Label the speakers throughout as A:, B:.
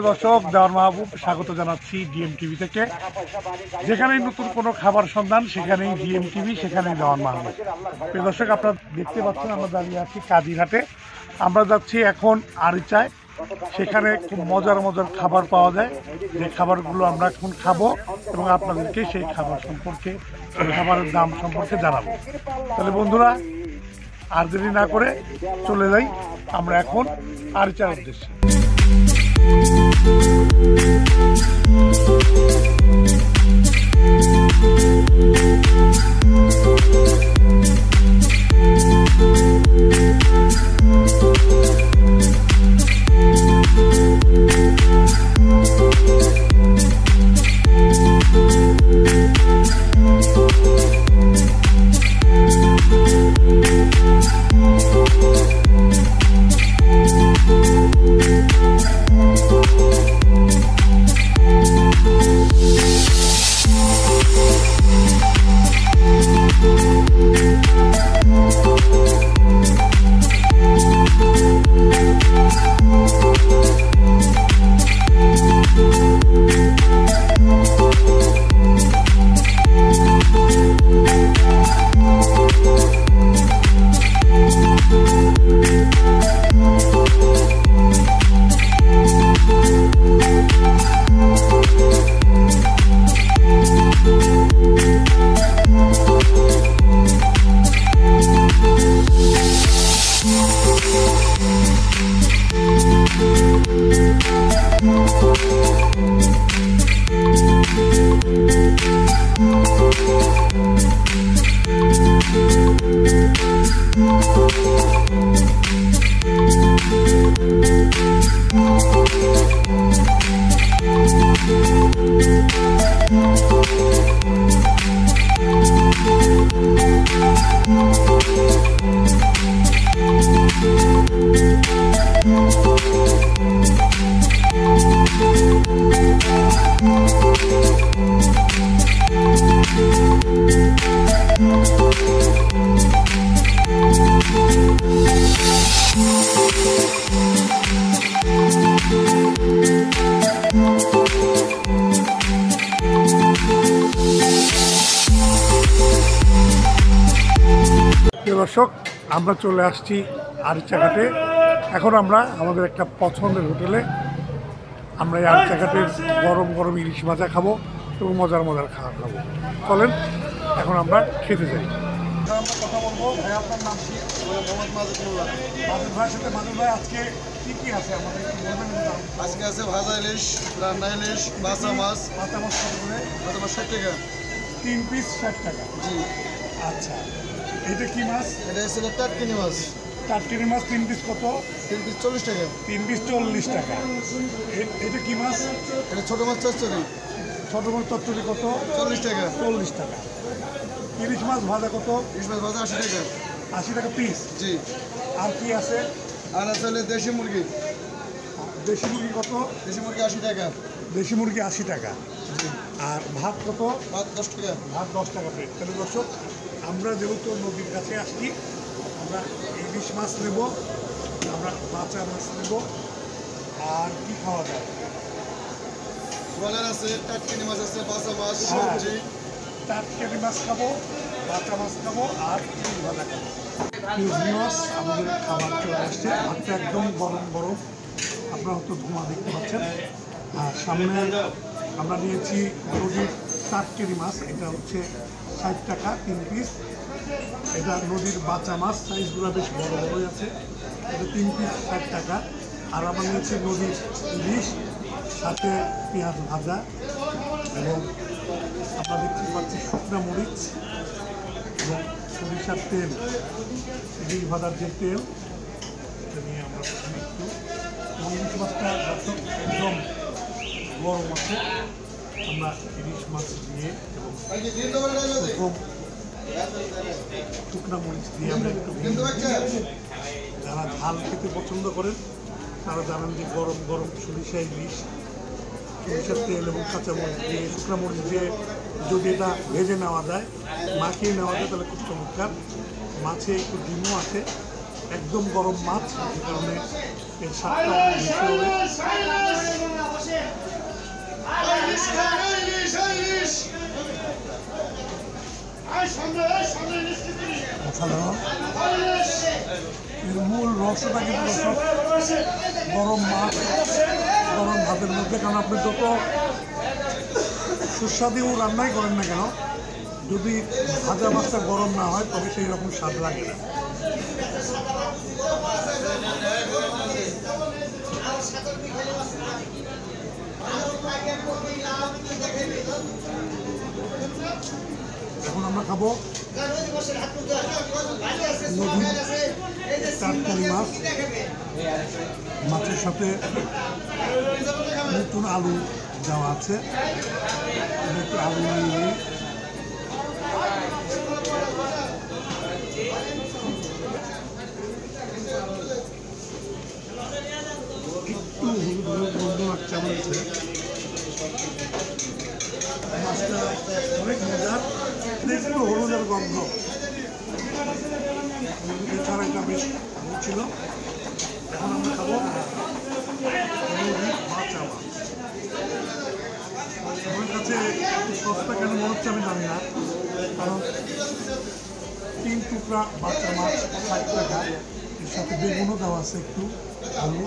A: দর্শক, দেওয়ান মাহবুব স্বাগত জানাচ্ছি ডিএম টিভি থেকে। যেখানেই নতুন কোনো খাবার সন্ধান সেখানেই ডিএম টিভি, সেখানেই দেওয়ান মাহবুব। প্রিয় দর্শক, আপনারা দেখতে পাচ্ছেন আমরা দাঁড়িয়ে আছি কাদিরহাটে। আমরা যাচ্ছি এখন আরিচায়। সেখানে খুব মজার মজার খাবার পাওয়া যায়, যে খাবারগুলো আমরা এখন খাবো এবং আপনাদেরকে সেই খাবার সম্পর্কে, খাবারের দাম সম্পর্কে জানাবো। তাহলে বন্ধুরা, আর দেরি না করে চলে যাই আমরা এখন আরিচার উদ্দেশ্যে। দর্শক, আমরা চলে আসছি আরিচা ঘাটে। এখন আমরা আমাদের একটা পছন্দের হোটেলে আমরা এই আরিচা ঘাটের গরম গরম ইলিশ ভাজা খাবো এবং মজার মজার খাবার খাবো। চলেন এখন আমরা খেতে যাই। আমরা কথা বলবো। ভাই, আপনার নাম কি? মাজুদ ভাইয়ের সাথে। মাজুদ ভাই, আজকে কি কি আছে আমাদের একটু বলবেন?
B: আজকে আছে ভাজা ইলিশ, রান্না ইলিশ, বাসা মাছ।
A: বাটা মাছ কত করে?
B: বাসা মাছ 60 টাকা।
A: 3 পিস 60 টাকা।
B: জি।
A: আচ্ছা, এটা কি মাছ?
B: এটা হচ্ছে টাটকিনি মাছ।
A: টাটকিনি মাছ 3 পিস কত?
B: 3 পিস 40 টাকা।
A: 3 পিস 40 টাকা। এটা কি মাছ?
B: এটা ছোট মাছ চচ্চড়ি।
A: ছোট মাছ চচ্চড়ি কত?
B: 40 টাকা।
A: 40 টাকা। ইলিশ মাছ ভাজা কত?
B: ইলিশ মাছ ভাজা 80 টাকা।
A: 80 টাকা পিস।
B: জি।
A: আর কি আছে?
B: আর আছে দেশি মুরগি।
A: দেশি মুরগি কত?
B: দেশি মুরগি 80 টাকা।
A: দেশি মুরগি 80 টাকা। আর ভাত কত?
B: ভাত 10 টাকা।
A: ভাত 10 টাকা প্লেট। তাহলে দর্শক, আমরা যেহেতু নদীর কাছে আসছি, আমরা ইলিশ মাছ নেব, আমরা বাঁচা মাছ নেব। আর কি খাওয়া যায়?
B: ব্রয়লার আছে, টাটকিনি মাছ আছে, বাসা মাছ, সবজি।
A: টাটকিনি মাছ খাবো, বাঁচা মাছ খাবো, আর ইলিশ ভাজা খাবো। মাছ আমাদের খাবার চলে আসছে। ভাতটা একদম গরম গরম, আপনারা হয়তো ধোঁয়া দেখতে পাচ্ছেন। আর সামনে আমরা নিয়েছি নদীর টাটকিনি মাছ, এটা হচ্ছে 60 টাকা 3 পিস। এটা নদীর বাঁচা মাছ, সাইজগুলো বেশ বড় বড়ই আছে, এটা 3 পিস 60 টাকা। আর আমরা নিয়েছি নদীর ইলিশ, সাথে পেঁয়াজ ভাজা এবং আমরা দেখতে পাচ্ছি শুকনো মরিচ এবং সরিষার তেল, ইলিশ ভাজার যে তেল, এটা নিয়ে আমরা প্রথমে একটু ইলিশ মাছটা একদম গরম আছে। আমরা ইলিশ মাছ দিয়ে এবং শুকনো মরিচ দিয়ে আমরা একটু, যারা ঝাল খেতে পছন্দ করেন তারা জানেন যে গরম গরম সরিষা ইলিশ, সরিষার তেল এবং কাঁচামরিচ দিয়ে, শুকনো মরিচ দিয়ে যদি এটা ভেজে নেওয়া যায়, মাখিয়ে নেওয়া যায়, তাহলে খুব চমৎকার। মাছে একটু ডিমও আছে একদম গরম মাছ, যে কারণে এর স্বাদটা বেশি হবে। অসাধারণ। এর মূল রহস্যটা কিন্তু গরম মাছ, গরম ভাতের মধ্যে। কারণ আপনি যত সুস্বাদু রান্নাই করেন না কেন, যদি ভাজা মাছটা গরম না হয় তবে সেই রকম স্বাদ লাগে না। এখন আমরা খাবো নদীর টাটকারি মাছ। মাছের সাথে নতুন আলু দেওয়া আছে, একটু আলু নিয়ে একটু হলুদ হলুদ গন্ধ লাগছে আমার কাছে। মাছটা অনেক মজার, একটু হলুদের গন্ধ, এছাড়া এটা বেশ ভালো ছিল। এখন আমরা খাবো মাছ। আমার কাছে একটু সস্তা কেন মনে হচ্ছে আমি জানি না, কারণ 3 টুকরা বাচ্চা মাছ 60 টাকা, এর সাথে বেগুনও দেওয়া আছে একটু আলু।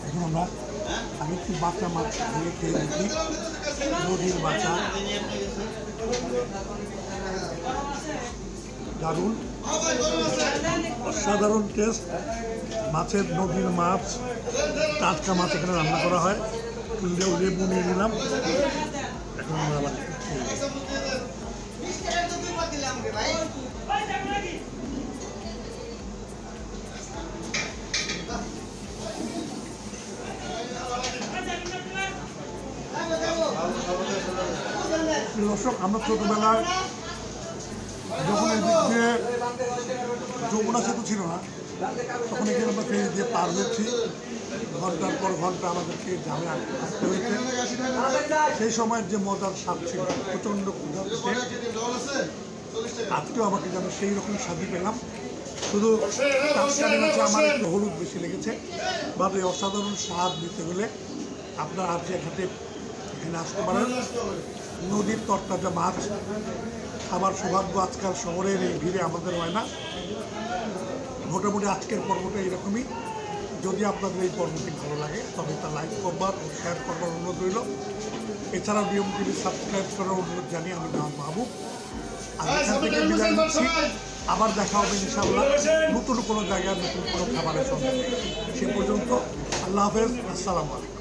A: এখন আমরা আমি একটু বাচ্চা মাছ দিয়ে খেয়ে দেখি। নদীর বাচ্চা দারুণ, অসাধারণ টেস্ট। মাছের নদীর মাছ, টাটকা মাছ এখানে রান্না করা হয়। লেবু নিয়ে নিলাম। এখন আমরা আবার দর্শক, আমরা ছোটবেলায় যখন এদিক দিয়ে যমুনা সেতু ছিল না, তখন এখানে আমরা ফেরি দিয়ে পার হচ্ছি, ঘন্টার পর ঘন্টা আমাদেরকে জামে আসতে হয়েছে। সেই সময়ের যে মজার স্বাদ ছিল, প্রচণ্ড ক্ষুধা ছিল। আজকেও আমাকে যেন সেই রকম স্বাদই পেলাম, শুধু টাটকারি মাছে আমার একটু হলুদ বেশি লেগেছে। বাট এই অসাধারণ স্বাদ দিতে হলে আপনার আজকে ঘাটে এখানে আসতে পারেন। নদীর তরতাজা মাছ খাবার সৌভাগ্য আজকাল শহরের এই ভিড়ে আমাদের হয় না। মোটামুটি আজকের পর্বটা এরকমই। যদি আপনাদের এই পর্বটি ভালো লাগে তবে তা লাইক করবার ও শেয়ার করবার অনুরোধ রইল। এছাড়াও বিএম টিভি সাবস্ক্রাইব করার অনুরোধ জানিয়ে আমি নাম মাহবুব আর এখান থেকে বিদায় নিচ্ছি। আবার দেখা হবে ইনশাআল্লাহ নতুন কোনো জায়গায় নতুন কোনো খাবারের সঙ্গে। সে পর্যন্ত আল্লাহ হাফেজ, আসসালামু আলাইকুম।